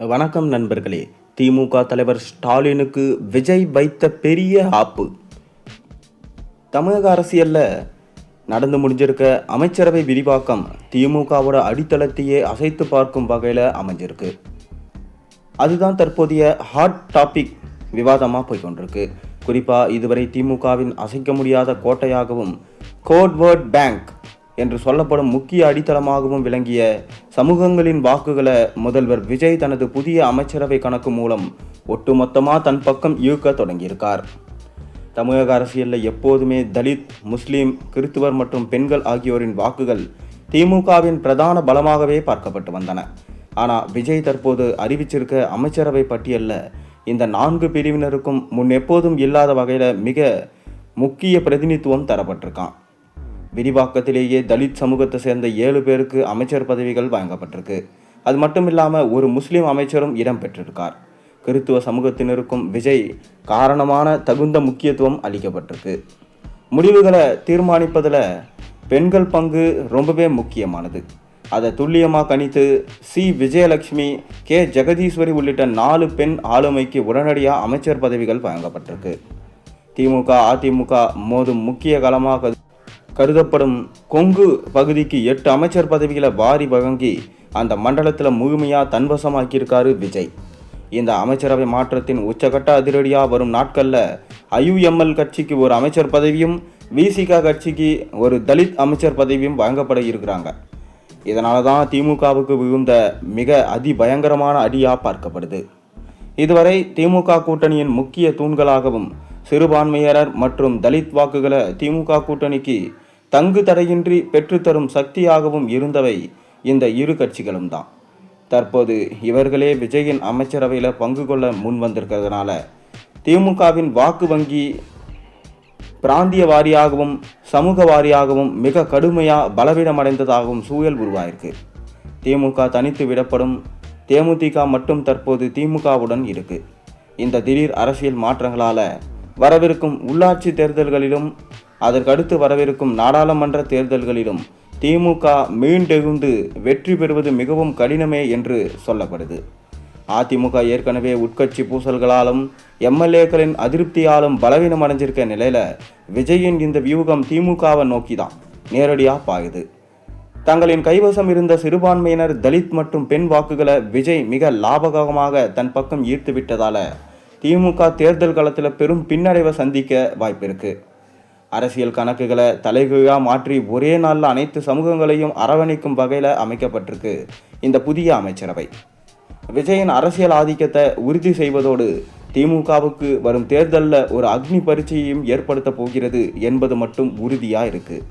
வணக்கம் நண்பர்களே. திமுக தலைவர் ஸ்டாலினுக்கு விஜய் வைத்த பெரிய ஆப்பு. தமிழக அரசியல்ல நடந்து முடிஞ்சிருக்க அமைச்சரவை விரிவாக்கம் திமுகவோட அடித்தளத்தையே அசைத்து பார்க்கும் வகையில் அமைஞ்சிருக்கு. அதுதான் தற்போதைய ஹாட் டாபிக் விவாதமாக போய்கொண்டிருக்கு. குறிப்பாக இதுவரை திமுகவின் அசைக்க முடியாத கோட்டையாகவும் கோட்வேர்ட் பேங்க் என்று சொல்லப்படும் முக்கிய அடித்தளமாகவும் விளங்கிய சமூகங்களின் வாக்குகளை முதல்வர் விஜய் தனது புதிய அமைச்சரவை கணக்கு மூலம் ஒட்டுமொத்தமாக தன் பக்கம் இழுக்க தொடங்கியிருக்கார். தமிழக அரசியலில் எப்போதுமே தலித், முஸ்லீம், கிறிஸ்துவர் மற்றும் பெண்கள் ஆகியோரின் வாக்குகள் திமுகவின் பிரதான பலமாகவே பார்க்கப்பட்டு வந்தன. ஆனால் விஜய் தற்போது அறிவிச்சிருக்க அமைச்சரவை பட்டியலில் இந்த 4 பிரிவினருக்கும் முன் எப்போதும் இல்லாத வகையில் மிக முக்கிய பிரதிநிதித்துவம் தரப்பட்டிருக்கான். விரிவாக்கத்திலேயே தலித் சமூகத்தை சேர்ந்த 7 பேருக்கு அமைச்சர் பதவிகள் வழங்கப்பட்டிருக்கு. அது மட்டும் இல்லாமல் ஒரு முஸ்லீம் அமைச்சரும் இடம் பெற்றிருக்கார். கிறிஸ்துவ சமூகத்தினருக்கும் விஜய் காரணமான தகுந்த முக்கியத்துவம் அளிக்கப்பட்டிருக்கு. முடிவுகளை தீர்மானிப்பதில் பெண்கள் பங்கு ரொம்பவே முக்கியமானது. அதை துல்லியமாக கணித்து விஜயலட்சுமி, ஜெகதீஸ்வரி உள்ளிட்ட 4 பெண் ஆளுமைக்கு உடனடியாக அமைச்சர் பதவிகள் வழங்கப்பட்டிருக்கு. திமுக அதிமுக மோதும் முக்கிய களமாக கருதப்படும் கொங்கு பகுதிக்கு 8 அமைச்சர் பதவிகளை வாரி வழங்கி அந்த மண்டலத்தில் முழுமையாக தன்வசமாக்கியிருக்காரு விஜய். இந்த அமைச்சரவை மாற்றத்தின் உச்சகட்ட அதிரடியாக வரும் நாட்களில் IUML கட்சிக்கு ஒரு அமைச்சர் பதவியும், VCK கட்சிக்கு ஒரு தலித் அமைச்சர் பதவியும் வழங்கப்பட இருக்கிறாங்க. இதனால தான் திமுகவுக்கு விழுந்த மிக அதிபயங்கரமான அடியாக பார்க்கப்படுது. இதுவரை திமுக கூட்டணியின் முக்கிய தூண்களாகவும் சிறுபான்மையினர் மற்றும் தலித் வாக்குகளை திமுக கூட்டணிக்கு தங்கு தடையின்றி பெற்றுத்தரும் சக்தியாகவும் இருந்தவை இந்த இரு கட்சிகளும் தான். தற்போது இவர்களே விஜயின் அமைச்சரவையில் பங்கு கொள்ள முன் வந்திருக்கிறதுனால திமுகவின் வாக்கு வங்கி பிராந்திய வாரியாகவும் சமூக வாரியாகவும் மிக கடுமையாக பலவீனமடைந்ததாகவும் சூழல் உருவாயிருக்கு. திமுக தனித்து விடப்படும், தேமுதிக மட்டும் தற்போது திமுகவுடன் இருக்கு. இந்த திடீர் அரசியல் மாற்றங்களால் வரவிருக்கும் உள்ளாட்சி தேர்தல்களிலும் அதற்கடுத்து வரவிருக்கும் நாடாளுமன்ற தேர்தல்களிலும் திமுக மீண்டெழுந்து வெற்றி பெறுவது மிகவும் கடினமே என்று சொல்லப்படுது. அதிமுக ஏற்கனவே உட்கட்சி பூசல்களாலும் MLAக்களின் அதிருப்தியாலும் பலவீனம் அடைஞ்சிருக்க நிலையில் விஜயின் இந்த வியூகம் திமுகவை நோக்கி தான் நேரடியாக பாயுது. தங்களின் கைவசம் இருந்த சிறுபான்மையினர், தலித் மற்றும் பெண் வாக்குகளை விஜய் மிக லாபகமாக தன் பக்கம் ஈர்த்து விட்டதால திமுக தேர்தல் களத்தில் பெரும் பின்னடைவை சந்திக்க வாய்ப்பிருக்கு. அரசியல் கணக்குகளை தலைகீழாக மாற்றி ஒரே நாளில் அனைத்து சமூகங்களையும் அரவணைக்கும் வகையில் அமைக்கப்பட்டிருக்கு இந்த புதிய அமைச்சரவை. விஜயின் அரசியல் ஆதிக்கத்தை உறுதி செய்வதோடு திமுகவுக்கு வரும் தேர்தலில் ஒரு அக்னி பரீட்சையையும் ஏற்படுத்த போகிறது என்பது மட்டும் உறுதியாக இருக்குது.